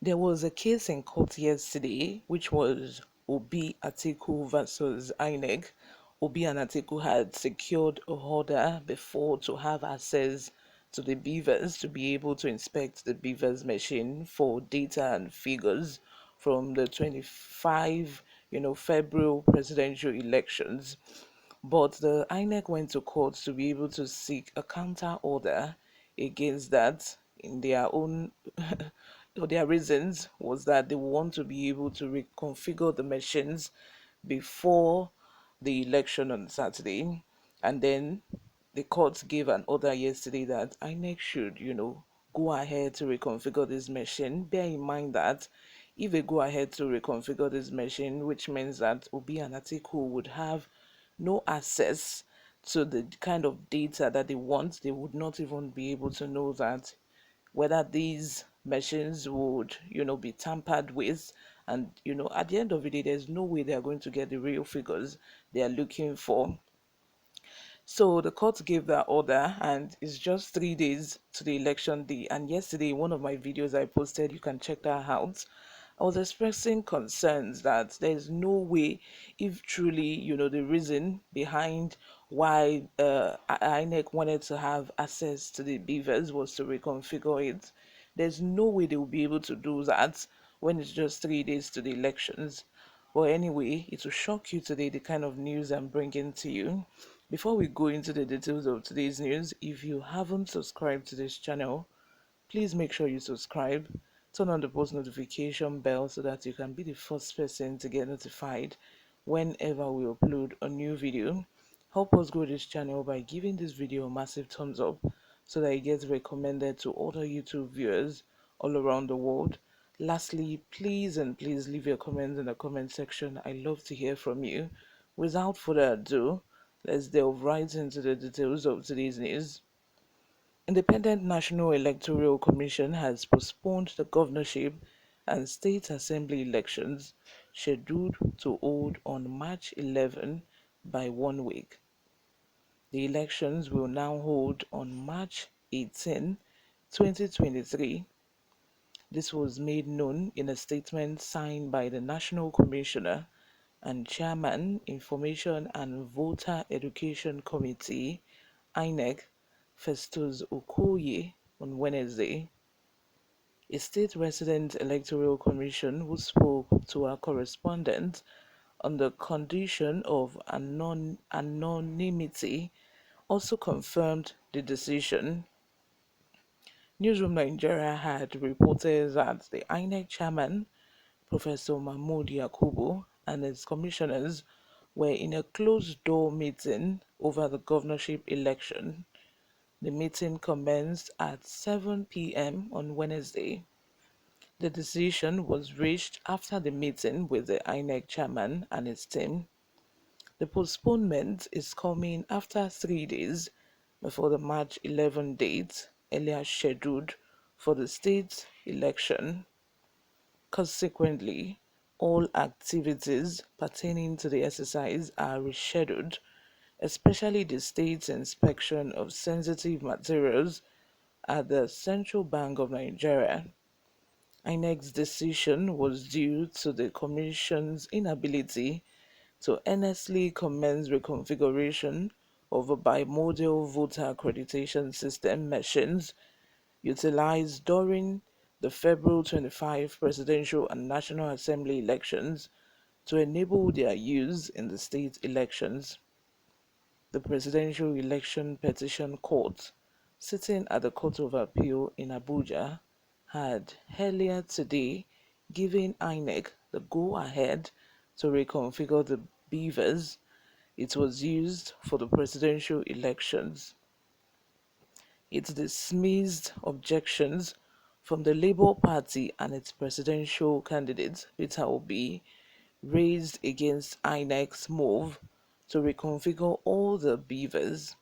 There was a case in court yesterday, which was Obi Atiku versus INEC. Obi and Atiku had secured a order before to have access to the beavers to be able to inspect the beavers machine for data and figures from the 25, February presidential elections. But the INEC went to court to be able to seek a counter order against that in their own or their reasons was that they want to be able to reconfigure the machines before the election on Saturday. And then the court gave an order yesterday that INEC should, go ahead to reconfigure this machine. Bear in mind that if they go ahead to reconfigure this machine, which means that Obi and Atiku would have no access to the kind of data that they want. They would not even be able to know that whether these machines would, be tampered with. And, at the end of the day, there's no way they're going to get the real figures they are looking for. So the court gave that order, and it's just 3 days to the election day. And yesterday, one of my videos I posted, you can check that out. I was expressing concerns that there's no way, if truly, the reason behind why INEC wanted to have access to the beavers was to reconfigure it. There's no way they will be able to do that when it's just 3 days to the elections. But anyway, it will shock you today the kind of news I'm bringing to you. Before we go into the details of today's news, if you haven't subscribed to this channel, please make sure you subscribe, turn on the post notification bell so that you can be the first person to get notified whenever we upload a new video. Help us grow this channel by giving this video a massive thumbs up so that it gets recommended to other YouTube viewers all around the world. Lastly, please and please leave your comments in the comment section. I love to hear from you. Without further ado, let's delve right into the details of today's news. Independent National Electoral Commission has postponed the governorship and state assembly elections scheduled to hold on March 11 by 1 week. The elections will now hold on March 18, 2023. This was made known in a statement signed by the National Commissioner and Chairman, Information and Voter Education Committee, INEC, Festus Okoye, on Wednesday. A state resident electoral commission who spoke to our correspondent on the condition of anonymity also confirmed the decision. Newsroom Nigeria had reported that the INEC chairman, Professor Mahmoud Yakubu, and his commissioners were in a closed-door meeting over the governorship election. The meeting commenced at 7 p.m. on Wednesday. The decision was reached after the meeting with the INEC chairman and his team. The postponement is coming after 3 days before the March 11 date earlier scheduled for the state election. Consequently, all activities pertaining to the exercise are rescheduled, especially the state's inspection of sensitive materials at the Central Bank of Nigeria. INEC's decision was due to the Commission's inability to earnestly commence reconfiguration of a bimodal voter accreditation system machines utilized during the February 25 presidential and National Assembly elections to enable their use in the state elections. The Presidential Election Petition Court, sitting at the Court of Appeal in Abuja, had earlier today given INEC the go-ahead to reconfigure the beavers it was used for the presidential elections. It dismissed objections from the Labour Party and its presidential candidate, Peter Obi, raised against INEC's move to reconfigure all the beavers.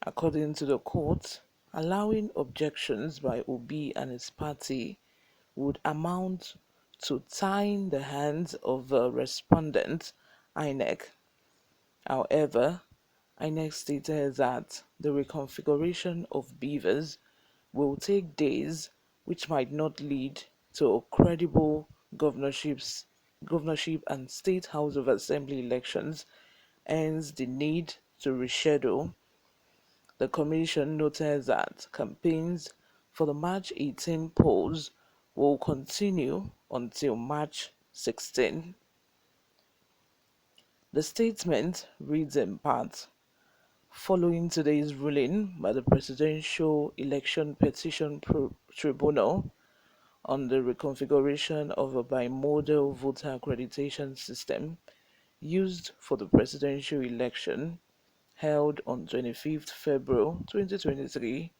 According to the court, allowing objections by Obi and his party would amount to tying the hands of the respondent, INEC. However, INEC stated that the reconfiguration of beavers will take days, which might not lead to credible governorship and state house of assembly elections, hence the need to reschedule. The commission noted that campaigns for the March 18 polls will continue until March 16. The statement reads in part: following today's ruling by the Presidential Election Petition Tribunal on the reconfiguration of a bimodal voter accreditation system used for the presidential election held on 25th February 2023,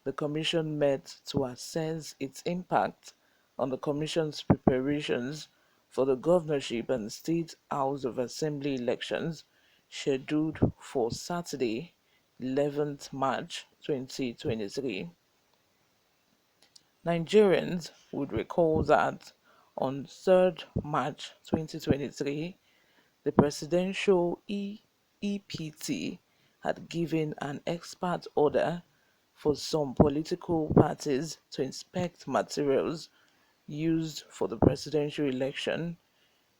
the Commission met to assess its impact on the Commission's preparations for the governorship and State House of Assembly elections scheduled for Saturday, 11th March 2023. Nigerians would recall that on 3rd March 2023, the Presidential EPT had given an expert order for some political parties to inspect materials used for the presidential election,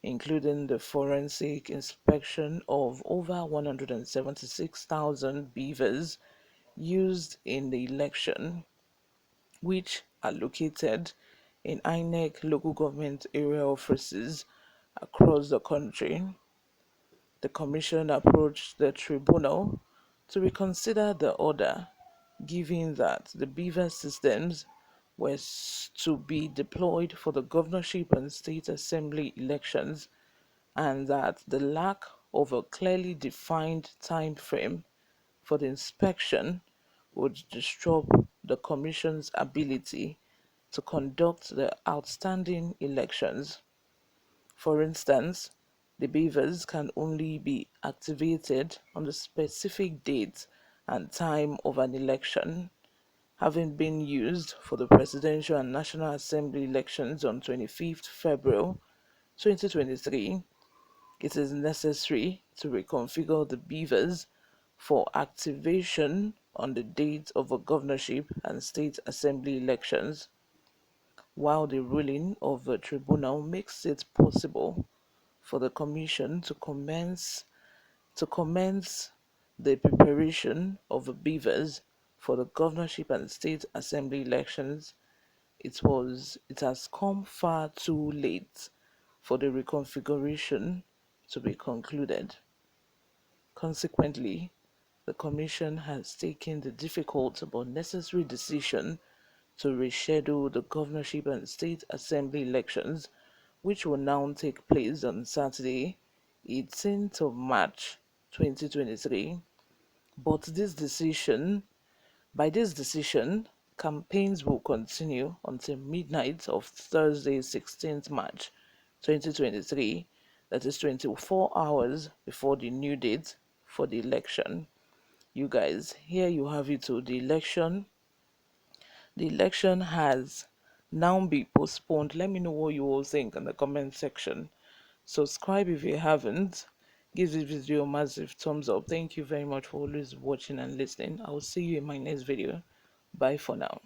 including the forensic inspection of over 176,000 beavers used in the election, which are located in Inec local government area offices across the country. The Commission approached the Tribunal to reconsider the order, given that the beaver systems were to be deployed for the governorship and state assembly elections, and that the lack of a clearly defined time frame for the inspection would disrupt the Commission's ability to conduct the outstanding elections. For instance, the beavers can only be activated on the specific date and time of an election. Having been used for the presidential and national assembly elections on 25th February 2023, it is necessary to reconfigure the beavers for activation on the date of a governorship and state assembly elections. While the ruling of the tribunal makes it possible for the Commission to commence the preparation of the beavers for the governorship and state assembly elections, it has come far too late for the reconfiguration to be concluded. Consequently, the Commission has taken the difficult but necessary decision to reschedule the governorship and state assembly elections, which will now take place on Saturday, 18th of March 2023. But by this decision, campaigns will continue until midnight of Thursday, 16th March 2023, that is 24 hours before the new date for the election. You guys, here you have it. So the election has now been postponed. Let me know what you all think in the comment section. Subscribe if you haven't. Give this video a massive thumbs up. Thank you very much for always watching and listening. I will see you in my next video. Bye for now.